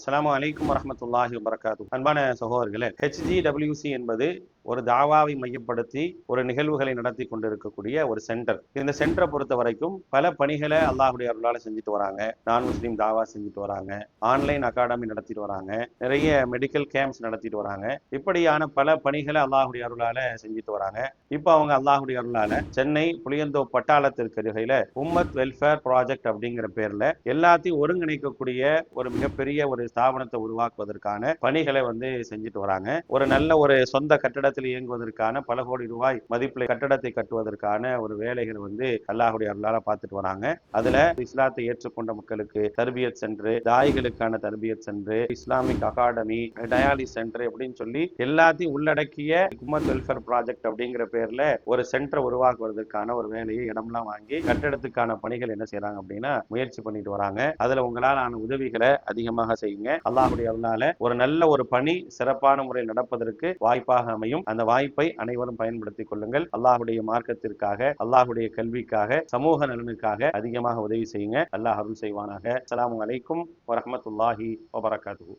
அஸ்ஸலாமு அலைக்கும் வரஹ்மத்துல்லாஹி வபரகாத்துஹு. அன்பான சகோதரர்களே, HGWC என்பது ஒரு தாவாவை மையப்படுத்தி ஒரு நிகழ்வுகளை நடத்தி கொண்டிருக்கக்கூடிய ஒரு சென்டர். இந்த சென்டரை பொறுத்த வரைக்கும் பல பணிகளை அல்லாஹ்வுடைய அருளால செஞ்சுட்டு வராங்க. நான் முஸ்லீம் தாவா செஞ்சுட்டு வராங்க, ஆன்லைன் அகாடமி நடத்திட்டு வராங்க, நிறைய மெடிக்கல் கேம்ப்ஸ் நடத்திட்டு வராங்க. இப்படியான பல பணிகளை அல்லாஹ்வுடைய அருளால செஞ்சுட்டு வராங்க. இப்போ அவங்க அல்லாஹ்வுடைய அருளால சென்னை புளியந்தோப்பு பட்டாளத்திற்கு அருகில உம்மத் வெல்ஃபேர் ப்ராஜெக்ட் அப்படிங்கிற பேர்ல எல்லாத்தையும் ஒருங்கிணைக்கக்கூடிய ஒரு மிகப்பெரிய ஒரு ஸ்தாபனத்தை உருவாக்குவதற்கான பணிகளை செஞ்சுட்டு வராங்க. ஒரு நல்ல ஒரு சொந்த கட்டடத்தில் இயங்குவதற்கான பல கோடி ரூபாய் மதிப்புள்ள கட்டடத்தை கட்டுவதற்கான ஒரு வேலைகளை அல்லாஹ்வுடைய அருளால பார்த்துட்டு வராங்க. அதுல இஸ்லாத்தை ஏற்றுக்கொண்ட மக்களுக்கு தர்பியத் சென்டர், தாய்களுக்கான தர்பியத் centre, Islamic academy, dialysis centre அப்படின்னு சொல்லி எல்லாத்தையும் உள்ளடக்கிய உம்மத் வெல்ஃபேர் ப்ராஜெக்ட் அப்படிங்கிற பேர்ல ஒரு சென்டரை உருவாக்குவதற்கான ஒரு வேலையை இடம்லாம் வாங்கி கட்டடத்துக்கான பணிகள் என்ன செய்யறாங்க அப்படின்னா முயற்சி பண்ணிட்டு வராங்க. அதுல உங்களால் ஆன உதவிகளை அதிகமாக செய்யுங்க. அல்லாஹ்வுடைய அருளால ஒரு நல்ல ஒரு பணி சிறப்பான முறையில் நடப்பதற்கு வாய்ப்பாக அமையும். அந்த வாய்ப்பை அனைவரும் பயன்படுத்திக் கொள்ளுங்கள். அல்லாஹ்வுடைய மார்க்கத்திற்காக, அல்லாஹ்வுடைய கல்விக்காக, சமூக நலனுக்காக அதிகமாக உதவி செய்யுங்க. அல்லாஹ் அருள் செய்வானாக. அஸ்ஸலாமு அலைக்கும் வரஹ்மத்துல்லாஹி வபரகாத்துஹு.